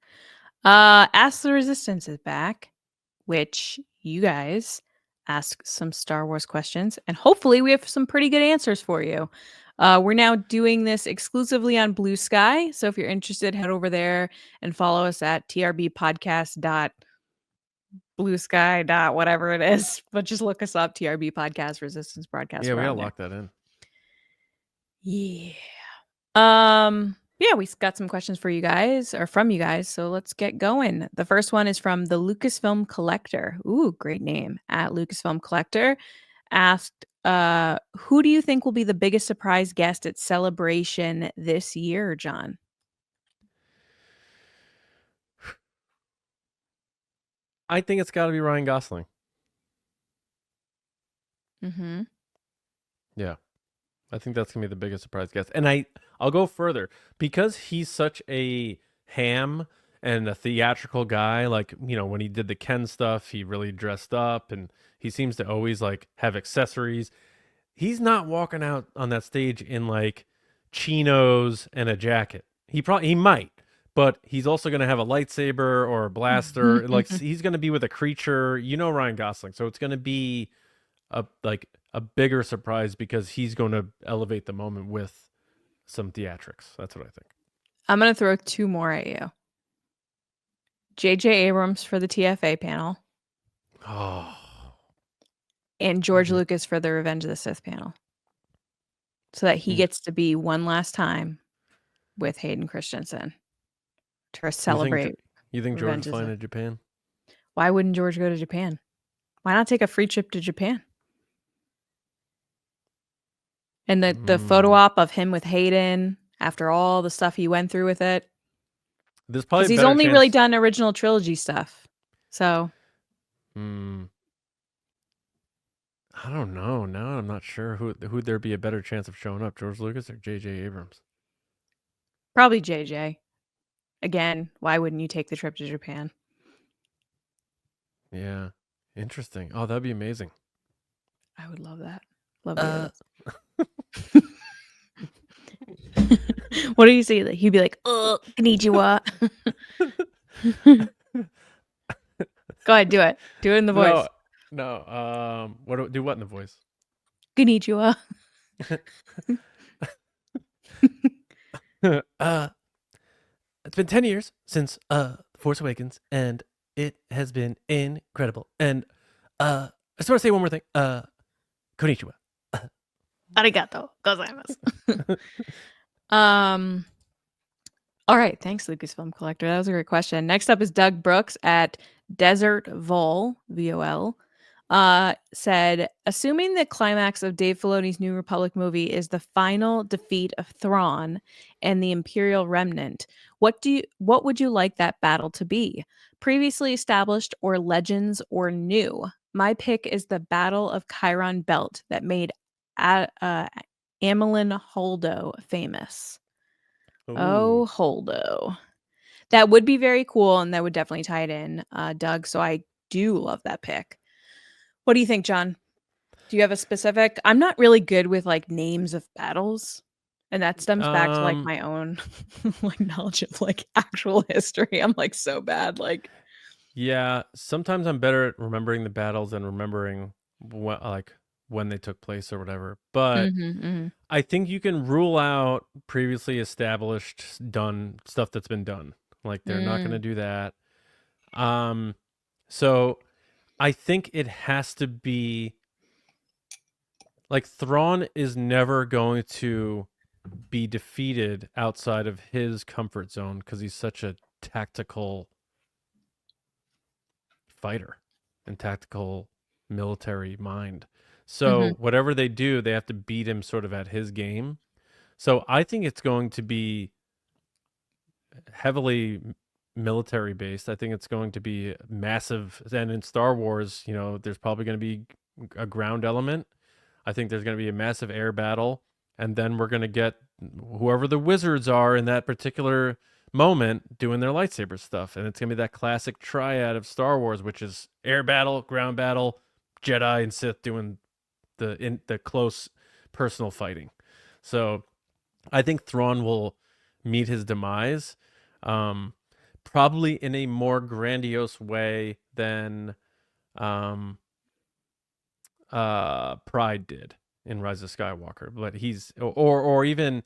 Ask the Resistance is back, which you guys ask some Star Wars questions, and hopefully we have some pretty good answers for you. We're now doing this exclusively on Bluesky, so if you're interested, head over there and follow us at trbpodcast.bluesky. Whatever it is, but just look us up, TRB Podcast, Resistance Broadcast. Yeah, we gotta lock that in. Yeah. Yeah, we got some questions for you guys, or from you guys, so let's get going. The first one is from the Lucasfilm Collector. Ooh, great name. At Lucasfilm Collector asked, who do you think will be the biggest surprise guest at Celebration this year, John? I think it's got to be Ryan Gosling. Mm-hmm. Yeah. I think that's going to be the biggest surprise guest. And I'll go further. Because he's such a ham and a theatrical guy, like, when he did the Ken stuff, he really dressed up and he seems to always like have accessories. He's not walking out on that stage in like chinos and a jacket. He might, but he's also going to have a lightsaber or a blaster. Like, he's going to be with a creature, Ryan Gosling. So it's going to be a bigger surprise because he's going to elevate the moment with some theatrics. That's what I think. I'm going to throw two more at you. J.J. Abrams for the TFA panel. Oh. And George Lucas for the Revenge of the Sith panel. So that he gets to be one last time with Hayden Christensen to celebrate. You think George is flying to Japan? Why wouldn't George go to Japan? Why not take a free trip to Japan? And the photo op of him with Hayden after all the stuff he went through with it. Because he's only really done original trilogy stuff. So. I don't know. Now I'm not sure who'd there be a better chance of showing up, George Lucas or J.J. Abrams? Probably J.J. Again, why wouldn't you take the trip to Japan? Yeah. Interesting. Oh, that'd be amazing. I would love that. Love to hear that. What do you say? Like, he'd be like, konnichiwa. Go ahead, do it. Do it in the voice. No. Do what in the voice? Konnichiwa. It's been 10 years since Force Awakens, and it has been incredible. And I just want to say one more thing. Konnichiwa. Arigato gozaimasu. All right, thanks, Lucasfilm Collector. That was a great question. Next up is Doug Brooks at Desert Vol, VOL. Said, assuming the climax of Dave Filoni's New Republic movie is the final defeat of Thrawn and the Imperial Remnant, what would you like that battle to be? Previously established or legends or new? My pick is the Battle of Chiron Belt that made Amelin Holdo famous. Ooh. Oh, Holdo. That would be very cool, and that would definitely tie it in, Doug. So I do love that pick. What do you think, John? Do you have a specific? I'm not really good with like names of battles, and that stems back to like my own like knowledge of like actual history. I'm like so bad. Like, yeah, sometimes I'm better at remembering the battles and remembering when they took place or whatever. But I think you can rule out previously established done stuff that's been done. Like they're not going to do that. So I think it has to be like Thrawn is never going to be defeated outside of his comfort zone because he's such a tactical fighter and tactical military mind. So whatever they do, they have to beat him sort of at his game. So I think it's going to be heavily military based. I think it's going to be massive. And in Star Wars, you know, there's probably going to be a ground element. I think there's going to be a massive air battle. And then we're going to get whoever the wizards are in that particular moment doing their lightsaber stuff. And it's going to be that classic triad of Star Wars, which is air battle, ground battle, Jedi and Sith doing the close personal fighting. So I think Thrawn will meet his demise, probably in a more grandiose way than Pride did in Rise of Skywalker. But he's or even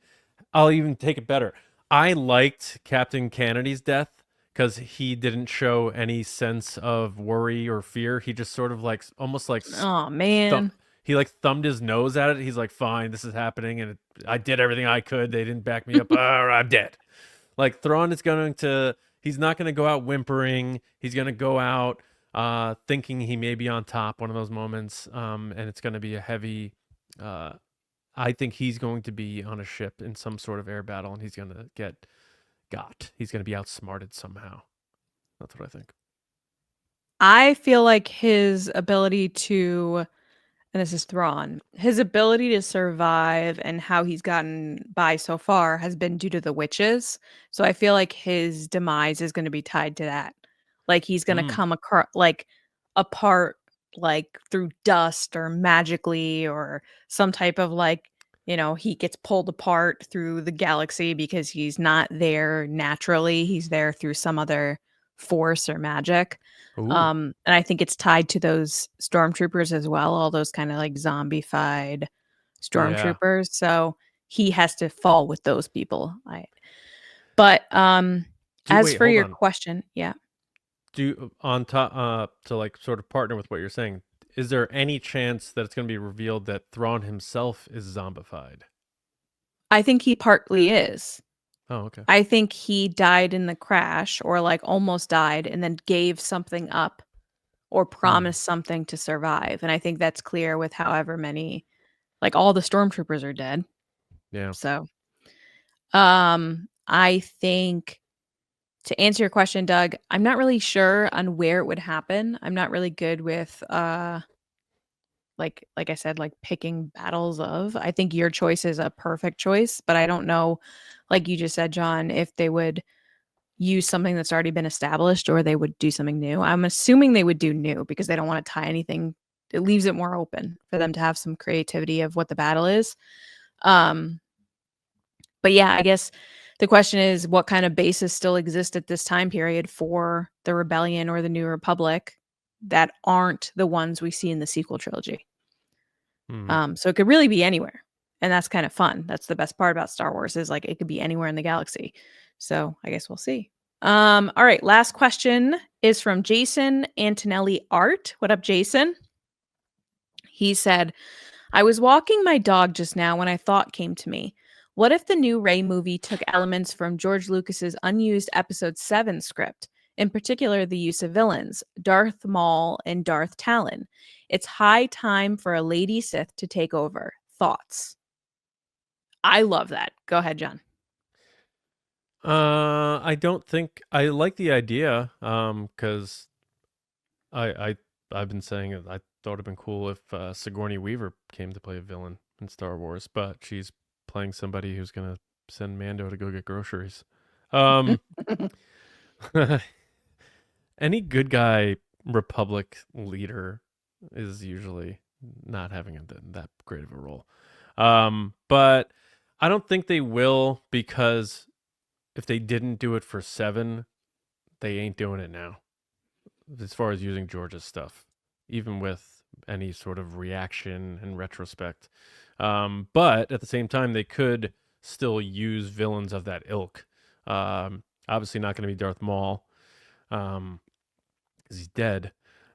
I'll even take it better. I liked Captain Kennedy's death because he didn't show any sense of worry or fear. He just sort of like almost like oh man. He like thumbed his nose at it. He's like, fine, this is happening. And I did everything I could. They didn't back me up. I'm dead. Like Thrawn is he's not going to go out whimpering. He's going to go out thinking he may be on top one of those moments. And it's going to be a heavy, I think he's going to be on a ship in some sort of air battle and he's going to get got. He's going to be outsmarted somehow. That's what I think. I feel like his ability to, and this is Thrawn, his ability to survive and how he's gotten by so far has been due to the witches. So I feel like his demise is going to be tied to that. Like he's going to come across like apart like through dust or magically or some type of like, you know, he gets pulled apart through the galaxy because he's not there naturally. He's there through some other force or magic. And I think it's tied to those stormtroopers as well, all those kind of like zombified stormtroopers. So he has to fall with those people. But as for your question, yeah. On top to like sort of partner with what you're saying, is there any chance that it's going to be revealed that Thrawn himself is zombified? I think he partly is. Oh, okay. I think he died in the crash or like almost died and then gave something up or promised something to survive. And I think that's clear with however many, like all the stormtroopers are dead. Yeah. So I think to answer your question, Doug, I'm not really sure on where it would happen. I'm not really good with like I said, like picking battles of. I think your choice is a perfect choice, but I don't know, like you just said, John, if they would use something that's already been established or they would do something new. I'm assuming they would do new because they don't want to tie anything. It leaves it more open for them to have some creativity of what the battle is. But But yeah, I guess the question is, what kind of bases still exist at this time period for the rebellion or the New Republic that aren't the ones we see in the sequel trilogy? So it could really be anywhere. And that's kind of fun. That's the best part about Star Wars is like it could be anywhere in the galaxy. So I guess we'll see. All right. Last question is from Jason Antonelli Art. What up, Jason? He said, I was walking my dog just now when a thought came to me. What if the new Rey movie took elements from George Lucas's unused Episode 7 script, in particular the use of villains, Darth Maul and Darth Talon? It's high time for a Lady Sith to take over. Thoughts? I love that. Go ahead, John. I don't think I like the idea. Because I've been saying it. I thought it'd been cool if Sigourney Weaver came to play a villain in Star Wars, but she's playing somebody who's gonna send Mando to go get groceries. Any good guy Republic leader is usually not having that great of a role. But I don't think they will, because if they didn't do it for 7, they ain't doing it now. As far as using George's stuff, even with any sort of reaction and retrospect. But at the same time, they could still use villains of that ilk. Obviously not going to be Darth Maul, because he's dead.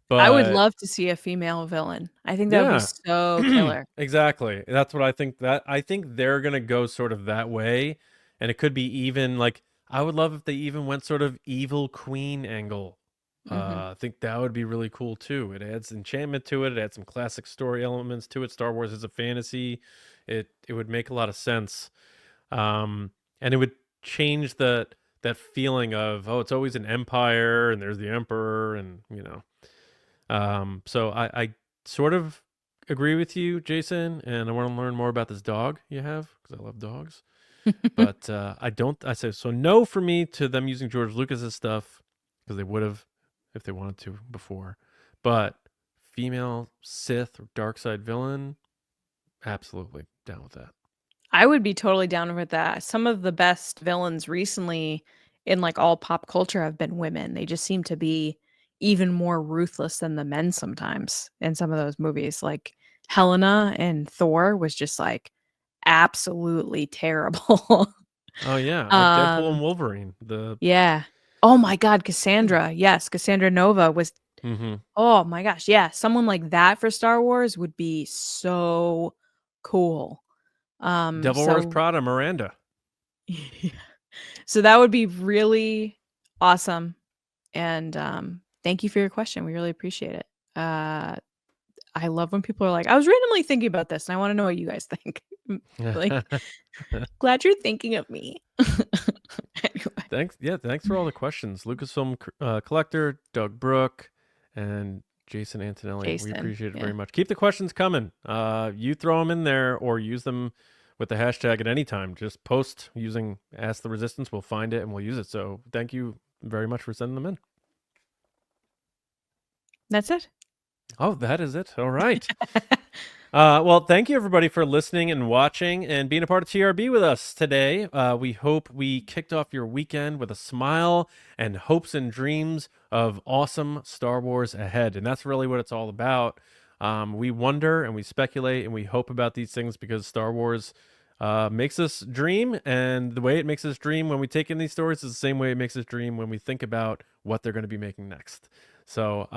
But I would love to see a female villain. I think that would be so killer. Exactly. That's what I think. I think they're going to go sort of that way. And it could be even like, I would love if they even went sort of evil queen angle. I think that would be really cool too. It adds enchantment to it. It adds some classic story elements to it. Star Wars is a fantasy. It would make a lot of sense. And it would change that feeling of, oh, it's always an empire and there's the emperor, and so I sort of agree with you, Jason, and I want to learn more about this dog you have, because I love dogs. But I say so no for me to them using George Lucas's stuff, because they would have if they wanted to before. But female Sith or dark side villain, absolutely down with that. I would be totally down with that. Some of the best villains recently in like all pop culture have been women. They just seem to be even more ruthless than the men sometimes in some of those movies. Like Helena in Thor was just like absolutely terrible. Oh yeah, like Deadpool and Wolverine. Yeah. Oh my God, Cassandra. Yes, Cassandra Nova was. Oh my gosh, yeah. Someone like that for Star Wars would be so cool. Devil Wears Prada, Miranda. Yeah. So that would be really awesome. And thank you for your question. We really appreciate it. I love when people are like, I was randomly thinking about this and I want to know what you guys think. Like, glad you're thinking of me. Anyway. Thanks. Yeah, thanks for all the questions. Lucasfilm Collector, Doug Brook, and Jason Antonelli. We appreciate it very much. Keep the questions coming. You throw them in there or use them with the hashtag at any time. Just post using Ask the Resistance. We'll find it and we'll use it. So thank you very much for sending them in. That's it. Oh, that is it. All right. Well, thank you everybody for listening and watching and being a part of TRB with us today. We hope we kicked off your weekend with a smile and hopes and dreams of awesome Star Wars ahead. And that's really what it's all about. We wonder and we speculate and we hope about these things because Star Wars makes us dream. And the way it makes us dream when we take in these stories is the same way it makes us dream when we think about what they're going to be making next. So,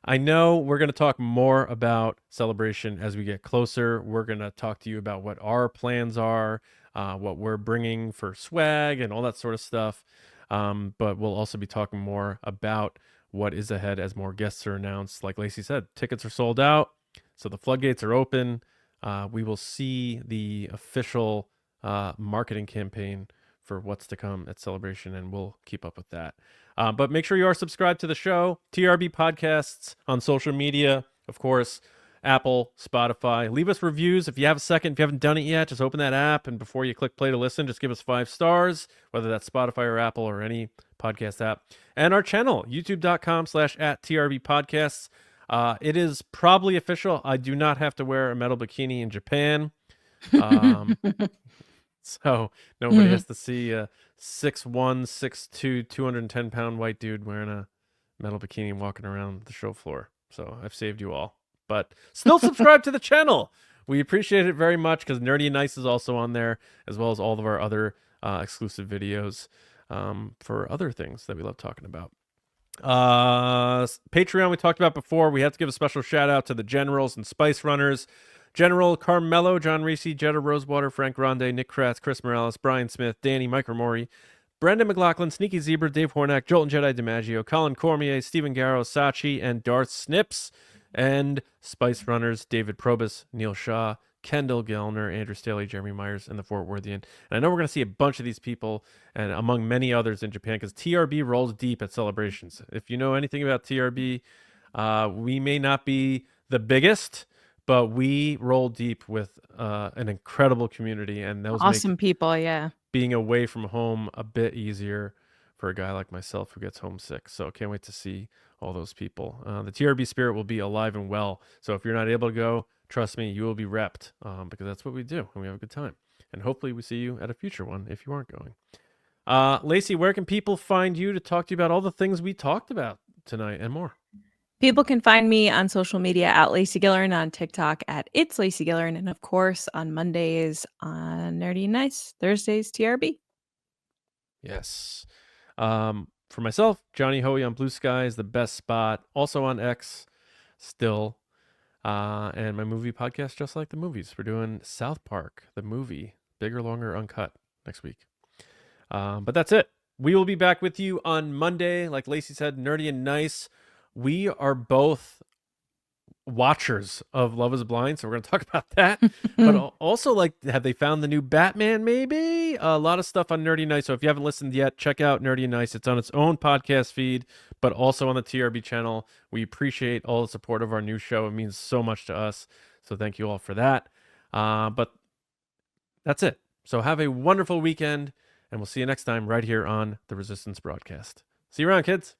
I know we're going to talk more about Celebration as we get closer. We're going to talk to you about what our plans are, what we're bringing for swag and all that sort of stuff. But we'll also be talking more about what is ahead as more guests are announced. Like Lacey said, tickets are sold out, so the floodgates are open. We will see the official marketing campaign for what's to come at Celebration, and we'll keep up with that. But make sure you are subscribed to the show, TRB Podcasts on social media, of course, Apple, Spotify. Leave us reviews if you have a second. If you haven't done it yet, just open that app, and before you click play to listen, just give us 5 stars, whether that's Spotify or Apple or any podcast app. And our channel, youtube.com/@TRB Podcasts. It is probably official. I do not have to wear a metal bikini in Japan. So nobody has to see a 6'1", 6'2", 210-pound white dude wearing a metal bikini walking around the show floor. So I've saved you all. But still subscribe to the channel. We appreciate it very much because Nerdy and Nice is also on there, as well as all of our other exclusive videos for other things that we love talking about. Patreon we talked about before. We have to give a special shout out to the Generals and Spice Runners. General Carmelo, John Risi, Jetta Rosewater, Frank Grande, Nick Kratz, Chris Morales, Brian Smith, Danny, Mike Rumore, Brendan McLaughlin, Sneaky Zebra, Dave Hornack, Jolt and Jedi DiMaggio, Colin Cormier, Stephen Garrow, Sachi, and Darth Snips. And Spice Runners, David Probus, Neil Shaw, KENDALL, GELNER, Andrew Staley, Jeremy Myers, and THEFORTWORTHIAN. And I know we're going to see a bunch of these people, and among many others in Japan, because TRB rolls deep at celebrations. If you know anything about TRB, we may not be the biggest, but we roll deep with an incredible community, and those awesome people, yeah. Being away from home a bit easier for a guy like myself who gets homesick. So can't wait to see all those people. The TRB spirit will be alive and well. So if you're not able to go, trust me, you will be repped because that's what we do, and we have a good time. And hopefully we see you at a future one if you aren't going. Lacey, where can people find you to talk to you about all the things we talked about tonight and more? People can find me on social media at Lacey Gilleran, on TikTok at It's Lacey Gilleran, and of course on Mondays on Nerdy and Nice, Thursdays TRB. Yes. For myself, Johnny Hoey on Bluesky is the best spot. Also on X still. And my movie podcast, Just Like the Movies. We're doing South Park, the movie, bigger, longer, uncut next week. But that's it. We will be back with you on Monday. Like Lacey said, Nerdy and Nice. We are both watchers of Love is Blind, so we're going to talk about that. But also, like, have they found the new Batman, maybe? A lot of stuff on Nerdy and Nice. So if you haven't listened yet, check out Nerdy and Nice. It's on its own podcast feed, but also on the TRB channel. We appreciate all the support of our new show. It means so much to us. So thank you all for that. But that's it. So have a wonderful weekend, and we'll see you next time right here on the Resistance Broadcast. See you around, kids.